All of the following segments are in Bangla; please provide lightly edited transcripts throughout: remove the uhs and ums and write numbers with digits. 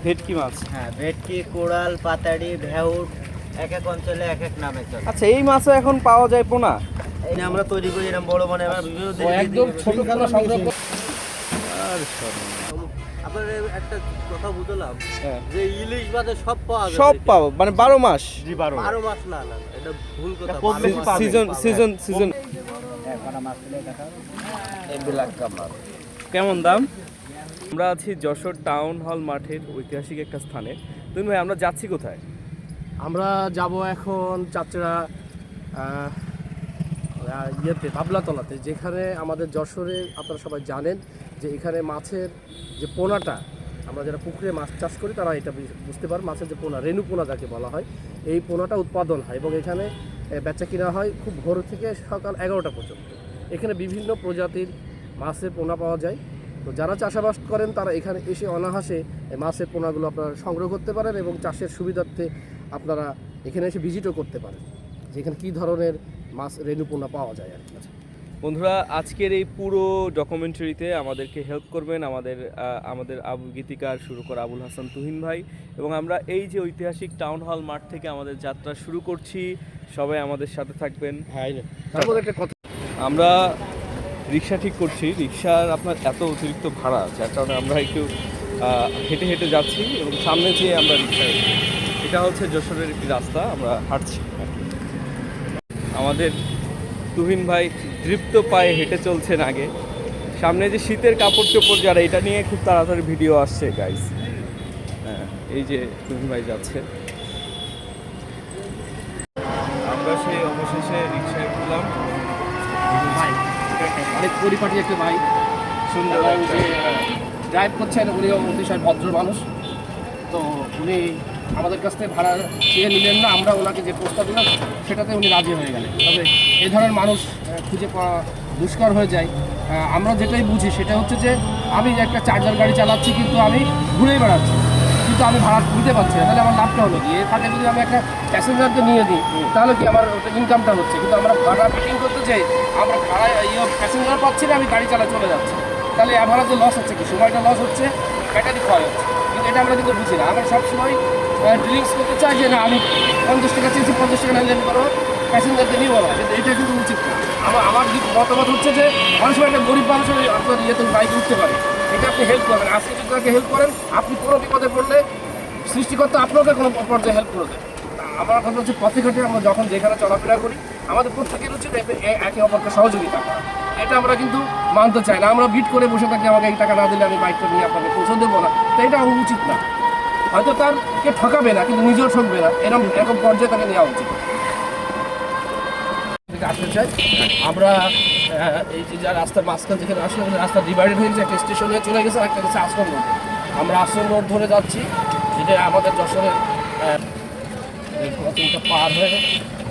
ভেটকি মাছ। হ্যাঁ, ভেটকি, কোরাল, পাতাড়ি, ভেউট এক এক অঞ্চলে এক এক নামে চলে। আচ্ছা, এই মাছও এখন পাওয়া যায় পোনা? এই যে আমরা তৈরি করি এরকম বড় মানে আমরা বিভিন্ন একদম ছোট পোনা সংগ্রহ করে আর আপনাদের একটা কথা বুঝলাম হ্যাঁ। যে ইলিশ বাদে সব পাওয়া যায়, সব পাবো মানে 12 মাস? 12 মাস না, এটা ভুল কথা। সিজন কেমন দাম? আমরা আছি যশোর টাউন হল মাঠের ঐতিহাসিক একটা স্থানে। তুমি ভাই, আমরা যাচ্ছি কোথায়? আমরা যাব এখন চাচড়া ইয়েতে বাবলাতলাতে, যেখানে আমাদের যশোরে আপনারা সবাই জানেন যে এখানে মাছের যে পোনাটা, আমরা যারা পুকুরে মাছ চাষ করি তারা এটা বুঝতে পারে, মাছের যে পোনা, রেণু পোনা যাকে বলা হয়, এই পোনাটা উৎপাদন হয় এবং এখানে বেচা কিনা হয় খুব ভোর থেকে সকাল 11টা পর্যন্ত। এখানে বিভিন্ন প্রজাতির মাছের পোনা পাওয়া যায়। তো যারা চাষাবাস করেন তারা এখানে এসে অনায়াসে মাছের পোনাগুলো আপনারা সংগ্রহ করতে পারেন এবং চাষের সুবিধার্থে আপনারা এখানে এসে ভিজিটও করতে পারেন যে এখানে কী ধরনের মাছ রেণু পোনা পাওয়া যায় আর কি। বন্ধুরা, আজকের এই পুরো ডকুমেন্টারিতে আমাদেরকে হেল্প করবেন আমাদের আবু গীতিকার শুরু করা আবুল হাসান তুহিন ভাই, এবং আমরা এই যে ঐতিহাসিক টাউন হল মাঠ থেকে আমাদের যাত্রা শুরু করছি। সবাই আমাদের সাথে থাকবেন। হ্যাঁ, তারপর একটা কথা, আমরা রিক্সা ঠিক করছি। রিক্সার আপনার এত অতিরিক্ত ভাড়া, যার কারণে আমরা একটু হেঁটে হেঁটে যাচ্ছি এবং সামনে যেয়ে আমরা রিক্সায়, এটা হচ্ছে যশোরের একটি রাস্তা, আমরা হাঁটছি। আমাদের তুহিন ভাই তৃপ্ত পায়ে হেঁটে চলছেন আগে। সামনে যে শীতের কাপড় চোপড় যারা, এটা নিয়ে খুব তাড়াতাড়ি ভিডিও আসছে গাইস। হ্যাঁ, এই যে তুহিন ভাই যাচ্ছে। আমরা সেই অবশেষে রিক্সায় উঠলাম। ভাই অনেক পরিপাটি একটা ভাই, সুন্দর যে ড্রাইভ করছেন, উনিও অতিশয় ভদ্র মানুষ। তো উনি আমাদের কাছ থেকে ভাড়া চেয়ে নিলেন না, আমরা ওনাকে যে প্রস্তাব দিলাম সেটাতে উনি রাজি হয়ে গেলেন। তবে এই ধরনের মানুষ খুঁজে পাওয়া দুষ্কর হয়ে যায়। আমরা যেটাই বুঝি সেটা হচ্ছে যে আমি যে একটা চার্জার গাড়ি চালাচ্ছি কিন্তু আমি ঘুরেই বেড়াচ্ছি, কিন্তু আমি ভাড়া দিতে পারছি না, তাহলে আমার লাভটা হলো কি? এর ফাঁকে যদি আমি একটা প্যাসেঞ্জারকে নিয়ে দিই তাহলে কি আমার ওটা ইনকামটা হচ্ছে, কিন্তু আমরা ভাড়া ফিটিং করতে চাই, আমরা ভাড়া প্যাসেঞ্জার পাচ্ছি না, আমি গাড়ি চালায় চলে যাচ্ছি, তাহলে আমার যে লস হচ্ছে কি? সময়টা লস হচ্ছে, ব্যাটারি ক্ষয় হচ্ছে, কিন্তু এটা আমরা কিন্তু বুঝি না। আমরা সবসময় ড্রিঙ্কস করতে চাই যে না, আমি 50 টাকা চেয়েছি, 50 টাকা লেন করো, প্যাসেঞ্জারকে নিয়ে বলা, কিন্তু এটা কিন্তু উচিত না। আমার মতামত হচ্ছে যে অনেক সময় একটা গরিব মানুষের আপনার ইয়েতে বাইক উঠতে পারে, এটা আপনি হেল্প করবেন। আজকে যদি তাকে হেল্প করেন, আপনি কোনো বিপদে পড়লে সৃষ্টিকর্তা আপনাকে কোনো পর্যায়ে হেল্প করে দেয়। আমার কথা হচ্ছে পথে ঘাটে আমরা যখন যেখানে চলাফেরা করি, আমাদের প্রত্যেকের উচিত একে অপরকে সহযোগিতা করা। এটা আমরা কিন্তু মানতে চাই না। আমরা বিট করে বসে থাকি, আমাকে এই টাকা না দিলে আমি বাইকটা নিয়ে আপনাকে পৌঁছে দেবো না, তো এটা উচিত না। হয়তো তারকে ঠকাবে না, কিন্তু নিজেও ঠকবে না, এরকম পর্যায়ে তাকে নেওয়া উচিত। আসতে চাই আমরা এই যে যা রাস্তার মাঝখান যেখানে আসলে রাস্তা ডিভাইডেড হয়েছে, একটা স্টেশনে চলে গেছে, একটা গেছে আশ্রম রোড। আমরা আশ্রম রোড ধরে যাচ্ছি, যেটা আমাদের যশোরের ক্রসিংটা পার হয়ে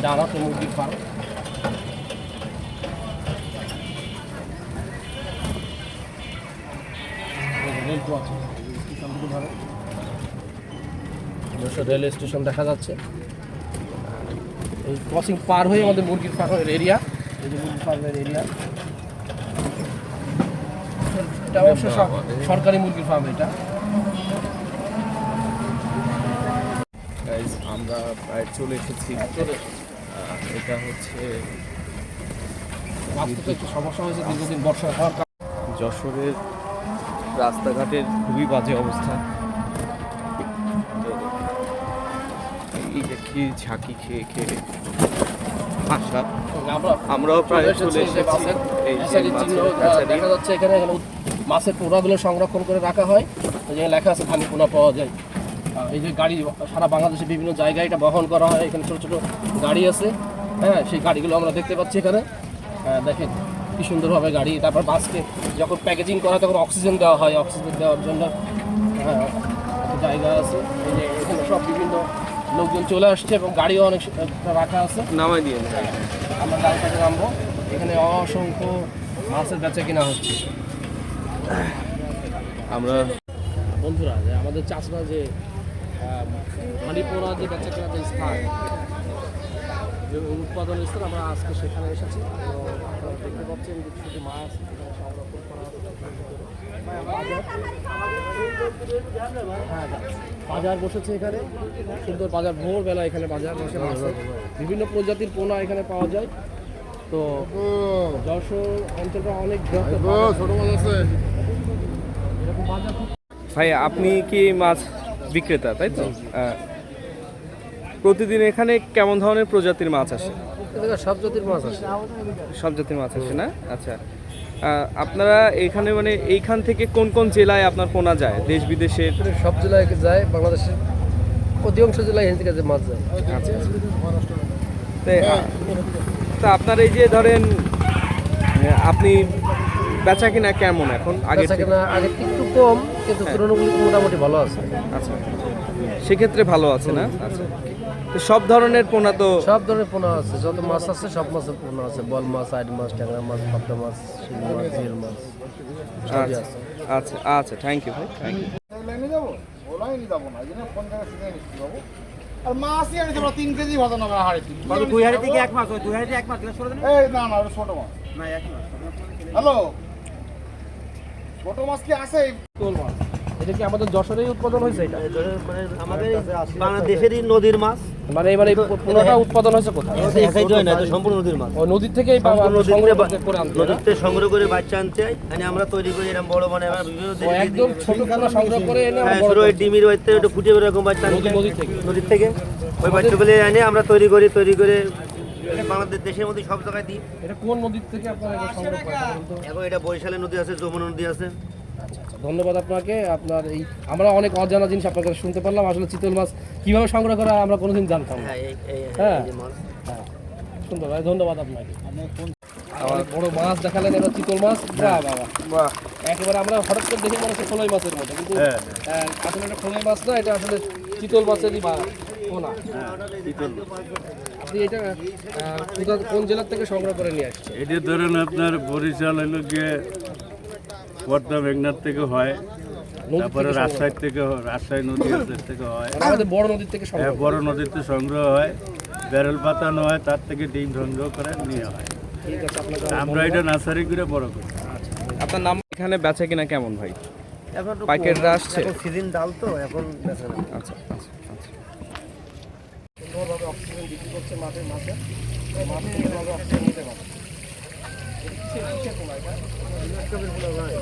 ডান হাতে মুরগির ফার্ম। রেল ক্রসিং স্টেশন থেকে ধরে যশোর রেল স্টেশন দেখা যাচ্ছে। এই ক্রসিং পার হয়ে আমাদের মুরগির ফার্মের এরিয়া, এই যে মুরগির ফার্মের এরিয়া, এটা অবশ্য সরকারি মুরগির ফার্ম। এটা আমরা প্রায় চলে এসেছি। এটা হচ্ছে রাস্তাতে একটু সমস্যা হয়েছে দীর্ঘদিন বর্ষা হওয়ার কারণে। যশোরের রাস্তাঘাটের খুবই বাজে অবস্থা। এই যে কি ঝাঁকি খেয়ে খেয়ে আসা, আমরাও প্রায় চলে এসেছি। এই যে দেখা যাচ্ছে এখানে মাছের পোনাগুলো সংরক্ষণ করে রাখা হয়, যেখানে লেখা আছে ধানি পোনা পাওয়া যায়। এই যে গাড়ি সারা বাংলাদেশে বিভিন্ন জায়গায় এটা বহন করা হয়, এখানে ছোটো ছোটো গাড়ি আছে। হ্যাঁ, সেই গাড়িগুলো আমরা দেখতে পাচ্ছি এখানে। দেখেন কি সুন্দরভাবে গাড়ি। তারপর মাছকে যখন প্যাকেজিং করা হয় তখন অক্সিজেন দেওয়া হয়, অক্সিজেন দেওয়ার জন্য একটা জায়গা আছে। এই যে এখানে সব বিভিন্ন লোকজন চলে আসছে এবং গাড়িও অনেক রাখা আছে। নামাই দিয়ে আমরা গাড়ি থেকে নামবো। এখানে অসংখ্য মাছের বেচা কিনা হচ্ছে। আমরা বন্ধুরা, যে আমাদের চাষরা যে মানিপুরা যে বেচা কেনার যে স্থান, যে উৎপাদন স্থান, আমরা আজকে সেখানে এসেছি। আপনারা দেখতে পাচ্ছেন যে শুধু মাছ সংরক্ষণ করা বাজার বসেছে এখানে, সুন্দর বাজার, ভোরবেলা এখানে বাজার বসে মাছে বিভিন্ন প্রজাতির পোনা এখানে পাওয়া যায়। তো যশোর অঞ্চলটা অনেক ছোট মাছ আছে এরকম বাজার। ভাই আপনি কি মাছ বিক্রেতা তাই তো? প্রতিদিন এখানে কেমন ধরনের প্রজাতির মাছ আসে? সব জাতির মাছ আছে। সব জাতির মাছ আসে না? আচ্ছা, আপনারা এখানে মানে এইখান থেকে কোন কোন জেলায় আপনার পোনা যায়, দেশ বিদেশের? সব জেলায় যায়, বাংলাদেশের অধিকাংশ জেলায় এখান থেকে মাছ যায়। আচ্ছা, তা আপনার এই যে ধরেন আপনি বেচা কিনা কেমন এখন? আগে আগে একটু কম, কিন্তু তুলনামূলক মোটামুটি ভালো আছে। আচ্ছা, সেক্ষেত্রে ভালো আছে না? আচ্ছা, তো সব ধরনের পোনা তো? সব ধরনের পোনা আছে, যত মাছ আছে সব মাছের পোনা আছে, বল মাছ, আইড মাছ, ট্যাংরা মাছ, পাবদা মাছ, শিং মাছ, জিল মাছ সবই আছে। আচ্ছা আচ্ছা, থ্যাংক ইউ ভাই, থ্যাংক ইউ। আর মাছই আনি তোমরা 3 কেজি ভাজা না হাড়ি। দুই হাড়ি থেকে এক মাছ, ওই দুই হাড়ি থেকে এক মাছ দিলে সরে দেন। এই না না, ওটা ছোট মাছ। না, এক মাছ। হ্যালো, ছোট মাছ কি আছে? তোল মাছ এটা কি আমাদের যশোরেই উৎপাদন হয়েছে? এটা মানে আমাদের বাংলাদেশেরই নদীর মাছ। মানে এবারে পোনাটা উৎপাদন হয়েছে কোথায়? একাই জয় না, এটা সম্পূর্ণ নদীর মাছ। ও নদীর থেকেই সংগ্রহ করে আনতে হয় না? নদীতে সংগ্রহ করে বাচ্চা আনতে হয়, মানে আমরা তৈরি করি এরকম বড়, মানে আমরা বিভিন্ন ও একদম ছোট পোনা সংগ্রহ করে এনে আমরা বড় ছোট ওই ডিমির ওইতে ওটা ফুটে এরকম বাচ্চা আনতে হয় নদীর থেকে। ওই বাচ্চাগুলো এনে আমরা তৈরি করে বাংলাদেশ দেশের মধ্যে সব জায়গায় দিই। এটা কোন নদীর থেকে আপনারা এটা সংগ্রহ করেন বলুন তো? এখন এটা বরিশালের নদী আছে, যমুনা নদী আছে। আচ্ছা আচ্ছা, ধন্যবাদ আপনাকে। আপনার এই আমরা অনেক অজানা জিনিস আপনার কাছে শুনতে পারলাম। আসলে চিতল মাছ কিভাবে সংগ্রহ করা আমরা কোনোদিন জানতাম না। হ্যাঁ, হ্যাঁ। এই যে মাছ। হ্যাঁ, সুন্দর ভাই, ধন্যবাদ আপনাকে। অনেক বড় মাছ দেখালেন, এটা চিতল মাছ। বাহ বাহ বাহ, একেবারে আমরা হঠাৎ করে দেখে মনে হচ্ছে খোলাই মাছের মতো, কিন্তু আসলে এটা খোলাই মাছ না, এটা আসলে চিতল মাছেরই পোনা। আপনি এটা কোন জেলার থেকে সংগ্রহ করে নিয়ে আসছেন? এটা ধরেন আপনার বরিশাল হলো গিয়ে পদ্মা মেঘনার থেকে হয়, তারপরে রাজশাহী থেকে, রাজশাহী নদী থেকে হয়, মানে আমাদের বড় নদীর থেকে সংগ্রহ। বড় নদীতে সংগ্রহ হয়, ব্যারেল পাতানো হয়, তার থেকে ডিম সংগ্রহ করে নিয়ে হয়। ঠিক আছে, আপনাকে আমরা এটা নার্সারি করে বড় করি। আপনার নাম? এখানে বেচা কিনা কেমন ভাই? এখন তো পাইকাররা আসছে? এখন সিজন ডাল তো এখন বেচা না। আচ্ছা আচ্ছা আচ্ছা, সুন্দরভাবে অক্সিজেন বিক্রি করছে মাঠে মাছে, মাছ সুন্দরভাবে অক্সিজেন নিতে পারে। কিসের পোনা এটা? ইলেকট্রিকের পোনা ভাই।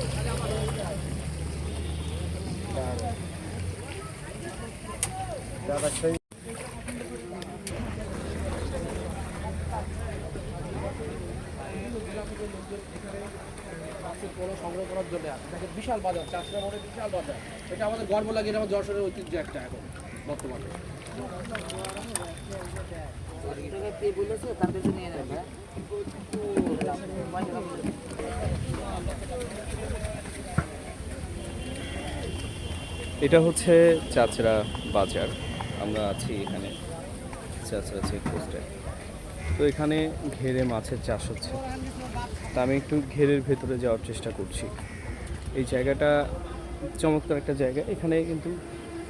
সংগ্রহ করার জন্য দেখেন বিশাল বাজার, চাষরা মোড়ে বিশাল বাজার। এটা আমাদের গর্ব লাগে, এটা আমার যশোরের ঐতিহ্য একটা এখন বর্তমানে। এটা হচ্ছে চাচরা বাজার, আমরা আছি এখানে চাচরা চেকপোস্টে। তো এখানে ঘেরে মাছের চাষ হচ্ছে, তা আমি একটু ঘেরের ভেতরে যাওয়ার চেষ্টা করছি। এই জায়গাটা চমৎকার একটা জায়গা, এখানে কিন্তু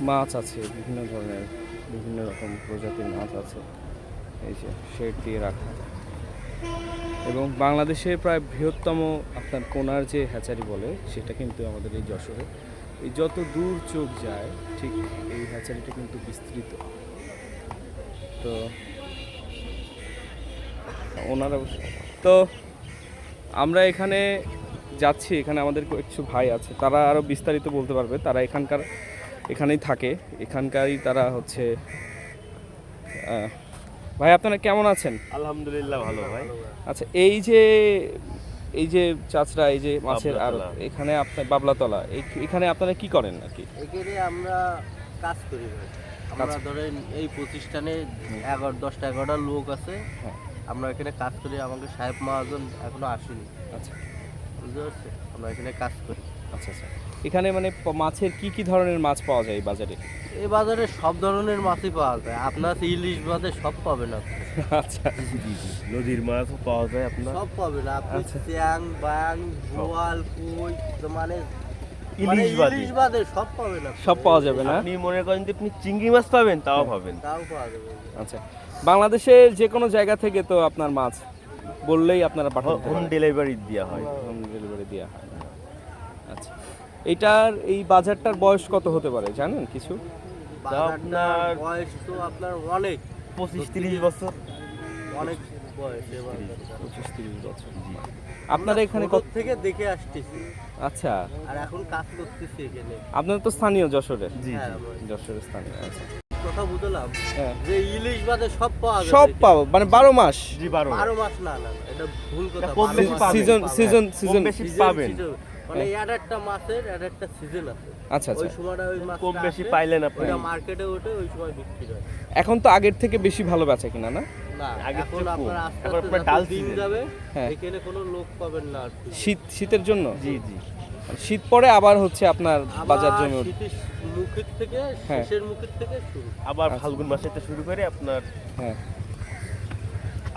মাছ আছে বিভিন্ন ধরনের, বিভিন্ন রকম প্রজাতির মাছ আছে। এই যে শেড দিয়ে রাখা, এবং বাংলাদেশের প্রায় বৃহত্তম আপনার পোনার যে হ্যাচারি বলে সেটা কিন্তু আমাদের এই যশোরে। এই যত দূর চোখ যায় ঠিক এই হ্যাচারিটা কিন্তু বিস্তৃত। তো ওনারা তো আমরা এখানে যাচ্ছি, এখানে আমাদের কিছু ভাই আছে, তারা আরও বিস্তারিত বলতে পারবে। তারা এখানেই থাকে, এখানকারই তারা হচ্ছে। ভাই আপনারা কেমন আছেন? আলহামদুলিল্লাহ ভালো ভাই। আচ্ছা, এই যে চাচরা, এই যে মাছের আড়ত, এখানে আপনার বাবলাতলা, এখানে আপনারা কি করেন আর কি? এখানে আমরা কাজ করি ভাই। আমরা ধরেন এই প্রতিষ্ঠানে 10-11টা লোক আছে। হ্যাঁ। আমরা এখানে কাজ করি, আমাকে সাহেব মহাজন এখনো আসেনি, আচ্ছা বুঝতে পারছেন? আমরা এখানে কাজ করি। আচ্ছা আচ্ছা, এখানে মানে মাছের কি ধরনের মাছ পাওয়া যায় এই বাজারে? এই বাজারে সব ধরনের মাছই পাওয়া যায়, আপনার ইলিশ বাদে সব পাবেন আপনি। আচ্ছা, নদীর মাছও পাওয়া যায় আপনার। সব পাবেন আপনি, আচ্ছা। চ্যাং, বাং, বোয়াল, কই, তো মানে ইলিশ বাদে ইলিশ বাদে সব পাবেন আপনি। সব পাওয়া যাবে না? আপনি মনে করেন যে আপনি চিংড়ি মাছ পাবেন, তাও পাবেন। তাও পাওয়া যাবে। আচ্ছা, বাংলাদেশের যে কোনো জায়গা থেকে তো আপনার মাছ বললেই আপনারা পাঠাতে হোম ডেলিভারি দেওয়া হয়। হোম ডেলিভারি দেওয়া হয়। আচ্ছা, এটার এই বাজারটার বয়স কত হতে পারে জানেন কিছু? বাজারটার বয়স তো আপনার অনেক 25-30 বছর। অনেক বয়স এই বাজারটা। 25-30 বছর। আপনারা এখানে কত থেকে দেখে আসতেছি আচ্ছা, আর এখন কাজ করতেছি এখানে। আপনারা তো স্থানীয় যশোরের? হ্যাঁ, যশোরের স্থানীয়। আচ্ছা, কথা বুঝলাম হ্যাঁ। যে ইলিশ বাদে সব পাওয়া যাবে। সব পাবো মানে 12 মাস? জি 12 12 মাস না না না, এটা ভুল কথা। কম বেশি পাবেন। সিজন বেশি পাবেন। মানে এর একটা মাছের এর একটা সিজন আছে। আচ্ছা ওই আচ্ছা। সময়টা ওই মাছ কম বেশি পাইলেন আপনি। ওটা মার্কেটে ওঠে ওই সময় বিক্রি হয়। এখন তো আগের থেকে বেশি ভালো বেচা কিনা না? না আগের এখন চেয়ে কম। আপনার আস্তে এখন আস্তে আপনার যত ডাল দিন season। যাবে হ্যাঁ। এখানে কোনো লোক পাবেন না আর কি। শীতের জন্য? জি জি। শীত পরে আবার হচ্ছে আপনার বাজার আবার জমে উঠবে। শীতের মুখের থেকে হ্যাঁ। শেষের মুখের থেকে শুরু। আবার আচ্ছা। ফাল্গুন মাসে থেকে শুরু করে আপনার হ্যাঁ,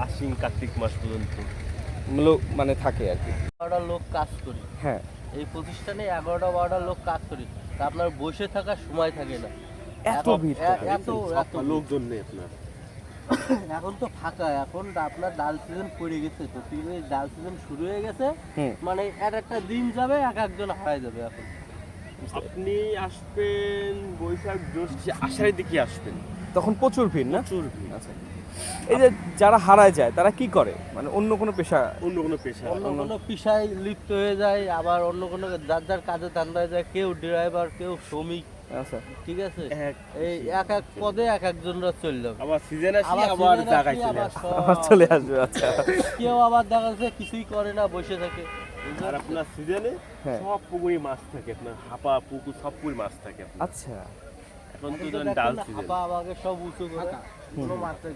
আশ্বিন কার্তিক মাস পর্যন্ত। মানে থাকে আর কি। 11টা লোক কাজ করি হ্যাঁ। এই প্রতিষ্ঠানে, 11টা-12টা লোক কাজ করি, তা আপনার বসে থাকার সময় থাকে না। এত ভিড় থাকে। এত লোকজন নেই আপনার। এখন তো ফাঁকা, এখন আপনার ডাল সিজন পড়ে গেছে তো, কিন্তু এই ডাল সিজন শুরু হয়ে গেছে, হুম। মানে এর একটা দিন যাবে এক একজন হারায় যাবে এখন। আপনি আসবেন বৈশাখ জ্যৈষ্ঠ আষাঢ়ের দিকে আসবেন। তখন প্রচুর ভিড় না? প্রচুর ভিড়। আচ্ছা, এই যে যারা হারায় যায় তারা কি করে, মানে অন্য কোনো পেশা? অন্য কোনো পেশা। অন্য কোনো পেশায় লিপ্ত হয়ে যায়, আবার অন্য কোনো যার যার কাজে ধান্দায় যায়, কেউ ড্রাইভার, কেউ শ্রমিক, আচ্ছা, ঠিক আছে। এক- এই এক এক পদে এক একজনরা চলে যাবে। আবার সিজন আসি আবার আবার season জায়গায় আসলে চলে আবার আসে। সব- আবার চলে আসবে। আচ্ছা, কেউ আবার দেখা যাচ্ছে কিছুই করে না, বসে থাকে। আর আপনার সিজনে হ্যাঁ। সব পুকুরে মাছ থাকে, আপনার হাপা পুকুর সব পুকুরে মাছ থাকে আপনার। আচ্ছা। এখন তো এখন তো ধরেন দেখেন ডাল না, সিজন। হাপা আমাকে সব উঁচু করে কোনো মাছ নেই।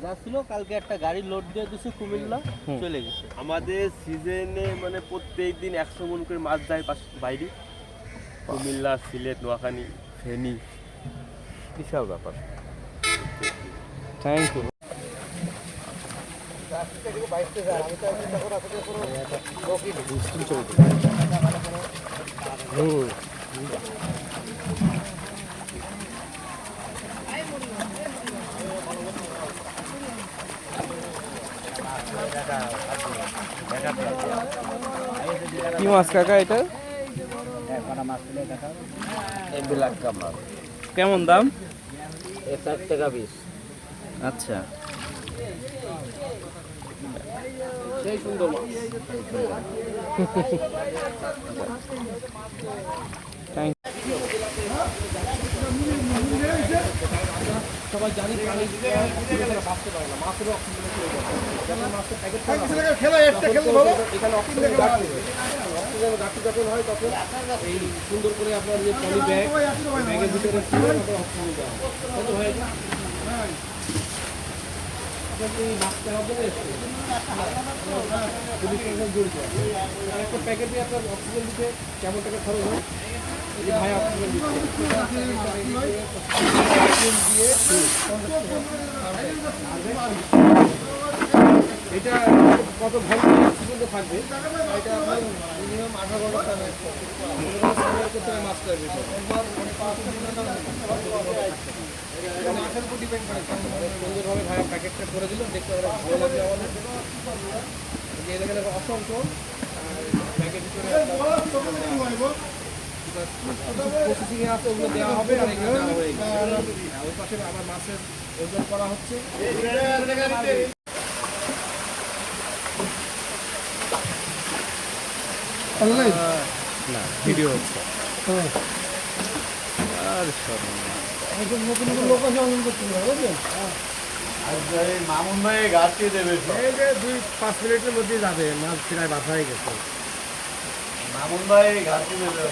যা ছিল কালকে একটা গাড়ি লোড দিয়ে দিছে কুমিল্লা, চলে গেছে। আমাদের সিজনে মানে প্রত্যেক দিন 100 মণ করে মাছ যায় বাইরে, কুমিল্লা, সিলেট, নোয়াখালী, ফেনী। বিশাল ব্যাপার। Thank you. কি মাছ কাকা এটা? কেমন দাম? 60 টাকা পিস। আচ্ছা, সেই সুন্দর মাছ। থ্যাংক সবাই জানি প্রাণী তারা বাঁচতে পারে না, মাছেরও অক্সিজেনের প্রয়োজন। যেমন মাছের প্যাকেট খেলা একটা খেলা ভালো এখানে অক্সিজেনের ঘাটতি হয়। অক্সিজেনের ঘাটতি যখন হয় তখন এই সুন্দর করে আপনার যে পলি ব্যাগ, ব্যাগের ভিতরে তুলে তারপর অক্সিজেন দেওয়া হয়। তাই তো ভাই? আপনার কি মাছ নেওয়ার জন্য এসেছেন? পুলিশ প্রশাসন জড়িত আছে। আর একটা প্যাকেটে আপনার অক্সিজেন দিতে কেমন টাকা খরচ হয়? এই যে ভাই অক্সিজেন দিচ্ছে। এটা কত ঘন্টা পর্যন্ত থাকবে? এটা আপনার মিনিমাম 18 ঘন্টা থাকবে। করতে হবে মাছটার ভিতরে। এটা মাছের উপর ডিপেন্ড করে। সুন্দরভাবে ভাই প্যাকেটটা করে দিল, দেখতে ভালো লাগবে আমাদের। যে এখানে অসংখ্য প্যাকেট ভিতরে প্রসেসিংয়ে আছে, ওগুলো দেওয়া হবে আর এগুলো দেওয়া হয়ে গেছে। ওই পাশে আবার মাছের ওজন করা হচ্ছে। না, ভিডিও হচ্ছে। আর নতুন নতুন লোক আছে অঙ্কন করতে হবে, বুঝলেন? মামুন ভাই গাছকে দেবে এই যে 2-5 মিনিটের মধ্যে যাবে, মাছ প্রায় বাছা হয়ে গেছে। মামুন ভাই গাছকে দেবে।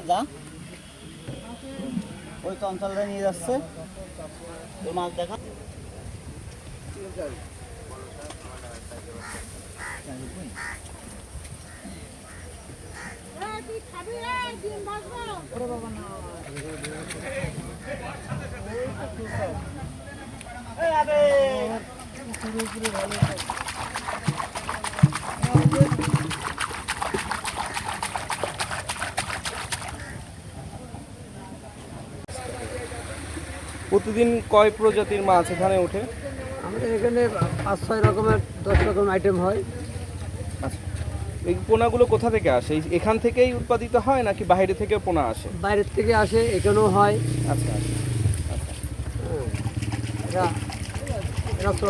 যা ওই কনসালটা নিয়ে যাচ্ছে, ওই মাছ দেখা। তুই খাবি রে, ডিম ভাজবো। প্রতিদিন কয় প্রজাতির মাছ এখানে ওঠে? আমাদের এখানে 5-6 রকমের 10 রকম আইটেম হয়। এই পোনাগুলো কোথা থেকে আসে? এখান থেকেই উৎপাদিত হয় নাকি বাইরে থেকে পোনা আসে? বাইরের থেকে আসে, এখানেও হয়। আচ্ছা আচ্ছা। এরা- এরা তো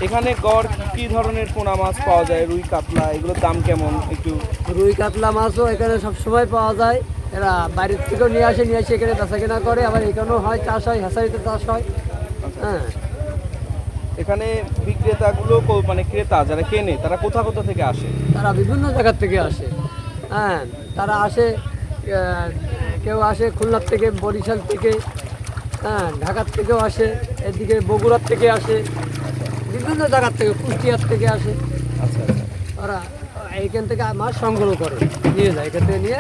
এখানে গড় কি ধরনের পোনা মাছ পাওয়া যায়? রুই, কাতলা, এগুলোর দাম কেমন একটু? রুই কাতলা মাছও এখানে সব সময় পাওয়া যায়। এরা বাইরের থেকেও নিয়ে আসে এখানে বেচা কেনা করে। আবার এখানেও হয়, চাষ হয়, হ্যাচারিতে চাষ হয়। হ্যাঁ, এখানে বিক্রেতাগুলো মানে ক্রেতা যারা কেনে তারা কোথা কোথা থেকে আসে? তারা বিভিন্ন জায়গার থেকে আসে। হ্যাঁ, তারা আসে, কেউ আসে খুলনার থেকে, বরিশাল থেকে, হ্যাঁ, ঢাকার থেকেও আসে, এদিকে বগুড়ার থেকে আসে, বিভিন্ন জায়গার থেকে, কুষ্টিয়ার থেকে আসে। আচ্ছা আচ্ছা। ওরা এইখান থেকে মাছ সংগ্রহ করে নিয়ে যায়, এখান থেকে নিয়ে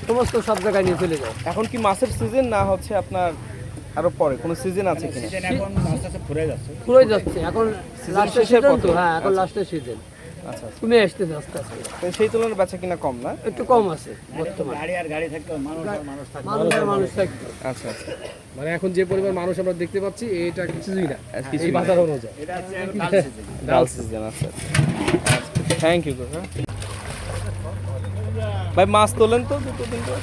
সমস্ত সব জায়গায় নিয়ে চলে যায়। এখন কি মাছের সিজন না হচ্ছে আপনার আরো পরে কোনো সিজন আছে কিনা? পুরোই যাচ্ছে এখন, লাস্টের শেষের সিজন পথে। তো। হ্যাঁ, এখন লাস্টের সিজন আচ্ছা আচ্ছা। কমে আসতেছে আস্তে আস্তে, তো সেই তুলনায় বেচা কিনা কম না? একটু কম আছে বর্তমানে। মানুষ থাকতো। আচ্ছা আচ্ছা। মানে এখন যে পরিমাণ মানুষ আমরা দেখতে পাচ্ছি এটা কিছুই না কিছুই এই না। বাজার অনুযায়ী। ডাল সিজন আচ্ছা। থ্যাংক ইউ কাকা। ভাই মাছ তোলেন তো দুটো তিনটে।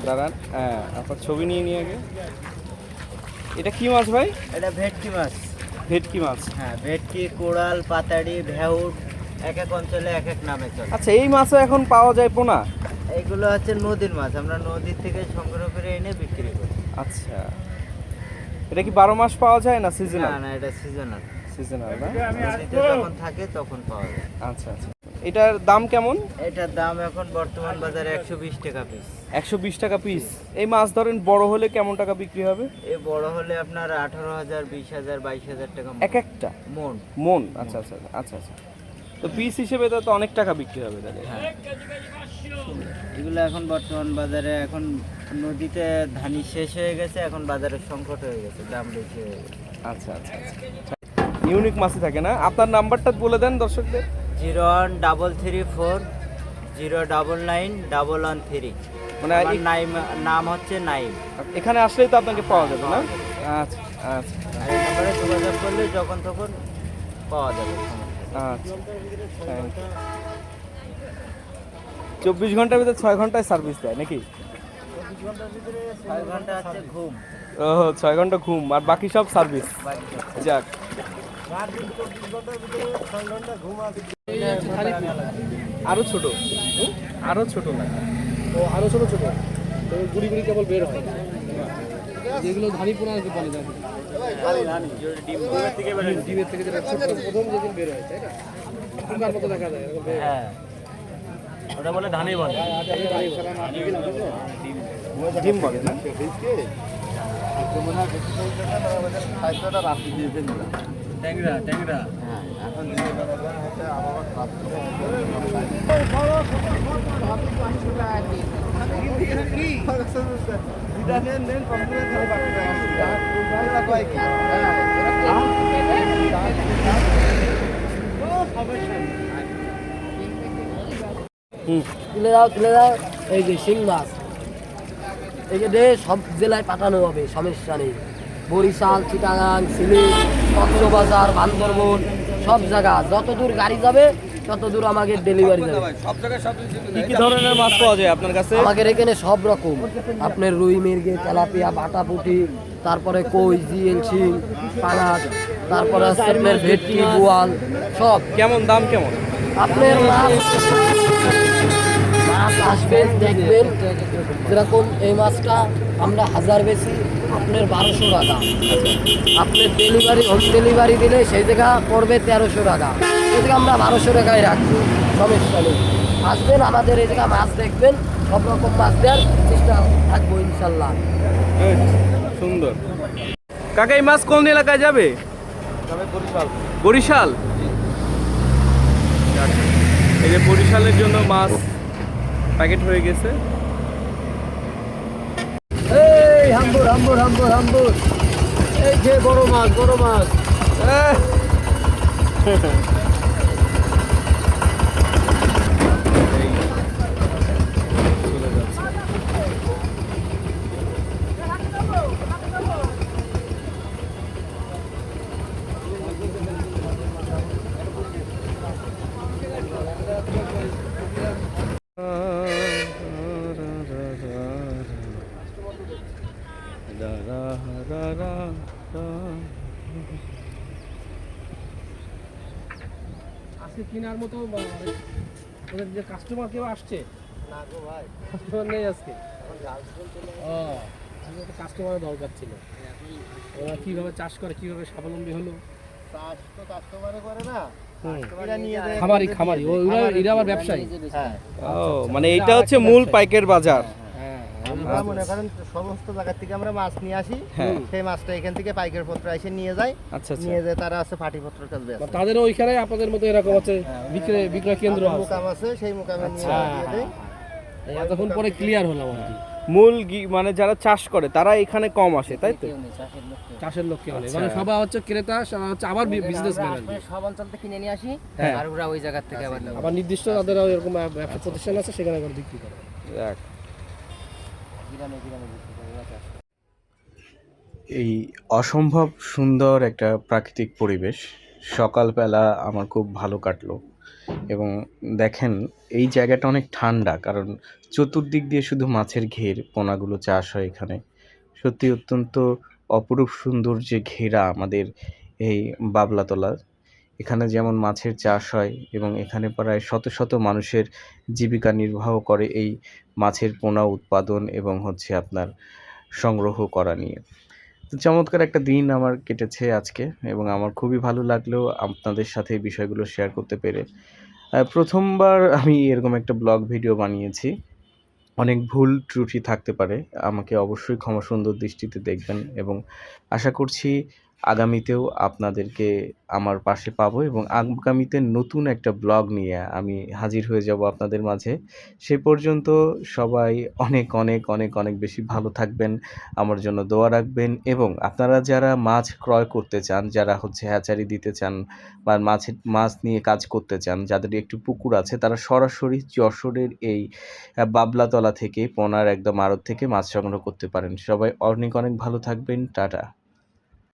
দাঁড়ান, হ্যাঁ আপনার ছবি নিয়ে নিয়ে আগে। এটা কি মাছ ভাই? এটা ভেটকি মাছ। ভেটকি মাছ। হ্যাঁ, ভেটকি, কোরাল, পাতাড়ি, ভেউট, এক এক অঞ্চলে এক এক নামে চলে। আচ্ছা, এই মাছও এখন পাওয়া যায় পোনা? এইগুলো হচ্ছে নদীর মাছ, আমরা নদীর থেকে সংগ্রহ করে এনে বিক্রি করি। আচ্ছা, এটা কি 12 মাস পাওয়া যায় না না সিজনাল? না, এটা সিজনাল। সিজনাল না? নদীতে যখন থাকে তখন পাওয়া যায়। আচ্ছা আচ্ছা। এটার দাম কেমন? এটার দাম এখন বর্তমান বাজারে 120 টাকা পিস। 120 টাকা পিস। এই মাছ ধরেন বড় হলে কেমন টাকা বিক্রি হবে? এই বড় হলে আপনার 18,000, 20,000, 22,000 টাকা এক একটা মন। মন? আচ্ছা আচ্ছা আচ্ছা আচ্ছা। তো পিস হিসেবে তো অনেক টাকা বিক্রি হবে তাহলে। এগুলো এখন বর্তমান বাজারে, এখন নদীতে ধানি শেষ হয়ে গেছে, এখন বাজারে সংকট হয়ে গেছে, দাম বেশি হয়ে গেছে। আচ্ছা আচ্ছা আচ্ছা। ইউনিক মাছই থাকে না? আপনার নাম্বারটা বলে দেন দর্শকদের। 01334 099 মানে আমার নাম হচ্ছে নাইম। এখানে আসলেই তো আপনাকে পাওয়া যাবে না? আচ্ছা আচ্ছা আর এই নাম্বারে যোগাযোগ করলে যখন তখন পাওয়া যাবে। আচ্ছা। Thank you. 24 ঘন্টার ভিতরে 6 ঘন্টায় সার্ভিস দেয় নাকি? 6 ঘন্টা আছে ঘুম। ও, 6 ঘন্টা ঘুম আর বাকি সব সার্ভিস। যাক, আরো ছোট, আরো ছোট না? ও আরো ছোট ছোট, তো গুড়ি গুড়ি কেবল বের হয়, যেগুলো ধানি পোনা আর কি বলে যায়। ডিমের থেকে যেটা ছোট প্রথম যেদিন বের হয়, তাই না? পোকার মতো দেখা যায় এরকম বের হয়। হ্যাঁ, ওটা বলে ধানি বলে। ডিম বলে না? ট্যাংরা ট্যাংরা। তুলে দাও, তুলে দাও। এই যে শিং মাছ, এই যে সব জেলায় পাঠানো হবে, সমস্যা নেই। বরিশাল, চিটাগাং, সিলেট, কক্সবাজার, বান্দরবন, সব জায়গা যত দূর গাড়ি যাবে তত দূর আমাকে ডেলিভারি যাবে। কি কি ধরনের মাছ পাওয়া যায় আপনার কাছে? আমাদের এখানে সব রকম, আপনার রুই, মির্গে, তেলাপিয়া, বাটা পুঁটি, তারপরে কই, জিএল, শিং, পাঙাশ, তারপরে হচ্ছে আপনার ভেটকি, বোয়াল, সব। কেমন দাম কেমন? আপনার মাছ আসবেন, দেখবেন। যেরকম এই মাছটা আমরা 1000 বেশি, আপনার 1200 টাকা। আপনার ডেলিভারি, হোম ডেলিভারি দিলে সেই জায়গা পড়বে 1300 টাকা। এই জায়গা আমরা 1200 টাকায় রাখবো, সমস্যা নেই। আসবেন আমাদের এই জায়গা, মাছ দেখবেন, সব রকম মাছ দেওয়ার চেষ্টা থাকবো ইনশাল্লাহ। সুন্দর। কাকা, এই মাছ কোন এলাকায় যাবে? বরিশাল। এই যে বরিশালের জন্য মাছ প্যাকেট হয়ে গেছে। এই হাম্বুর হাম্বুর হাম্বুর হাম্বুর এই যে বড় মাছ, বড় মাছ। চলে যাচ্ছে। আজকে কেনার মতো ওদের যে কাস্টমার কেউ আসছে? কাস্টমার নেই আজকে। ও, আজকে একটা কাস্টমারের দরকার ছিল। ওরা কিভাবে চাষ করে, কিভাবে স্বাবলম্বী হলো? চাষ তো কাস্টমারে করে না, হুম। এরা নিয়ে যায় খামারি এরা আবার ব্যবসায়ী। হ্যাঁ, ও মানে এইটা হচ্ছে মূল পাইকারি বাজার। হ্যাঁ, আমরা মনে করেন সমস্ত জায়গা থেকে আমরা মাছ নিয়ে আসি, হ্যাঁ। সেই মাছটা এখান থেকে পাইকারি পত্র এসে নিয়ে যায়, আচ্ছা আচ্ছা। নিয়ে যায় তারা আছে পাটি পত্র কাজ বেচে। তাদেরও ওইখানে আপনাদের মতো এরকম আছে বিক্রয় কেন্দ্র আছে। মুকাম আছে, সেই মুকামে নিয়ে দিয়ে দেয়। এতক্ষণ পরে ক্লিয়ার হলাম আর কি। মূল মানে যারা চাষ করে তারা এখানে কম আসে, তাই তো? চাষের লোক কেউ নেই, মানে সবাই হচ্ছে ক্রেতা, সবাই হচ্ছে আবার বিজনেসম্যান আর কি। সব অঞ্চল থেকে কিনে নিয়ে আসি, হ্যাঁ। আর ওরা ওই জায়গার থেকে আবার নেয়। আবার নির্দিষ্ট তাদের এরকম ব্যবসা প্রতিষ্ঠান আছে, সেখানে আবার বিক্রি করে। যাক। গ্রামে গ্রামে বিক্রি করে, ওরা চাষ করে। এই অসম্ভব সুন্দর একটা প্রাকৃতিক পরিবেশ সকালবেলা আমার খুব ভালো কাটলো। এবং দেখেন এই জায়গাটা অনেক ঠান্ডা, কারণ চতুর্দিক দিয়ে শুধু মাছের ঘের, পোনাগুলো চাষ হয় এখানে। সত্যি অত্যন্ত অপরূপ সুন্দর যে ঘেরা আমাদের এই বাবলাতলা, এখানে যেমন মাছের চাষ হয় এবং এখানে প্রায় শত শত মানুষের জীবিকা নির্বাহ করে এই মাছের পোনা উৎপাদন এবং হচ্ছে আপনার সংগ্রহ করা নিয়ে। তো চমৎকার একটা দিন আমার কেটেছে আজকে এবং আমার খুবই ভালো লাগলো আপনাদের সাথে এই বিষয়গুলো শেয়ার করতে পেরে। প্রথমবার আমি এরকম একটা ব্লগ ভিডিও বানিয়েছি, অনেক ভুল ত্রুটি থাকতে পারে, আমাকে অবশ্যই ক্ষমা সুন্দর দৃষ্টিতে দেখবেন এবং আশা করছি আগামীতেও আপনাদেরকে আমার পাশে পাবো এবং আগামীতে নতুন একটা ব্লগ নিয়ে আমি হাজির হয়ে যাব আপনাদের মাঝে। সে পর্যন্ত সবাই অনেক অনেক অনেক অনেক বেশি ভালো থাকবেন, আমার জন্য দোয়া রাখবেন এবং আপনারা যারা মাছ ক্রয় করতে চান, যারা হচ্ছে হ্যাচারি দিতে চান বা মাছ নিয়ে কাজ করতে চান, যাদের একটু পুকুর আছে, তারা সরাসরি যশোরের এই বাবলাতলা থেকে পোনার একদম আড়ত থেকে মাছ সংগ্রহ করতে পারেন। সবাই অনেক অনেক ভালো থাকবেন। টাটা।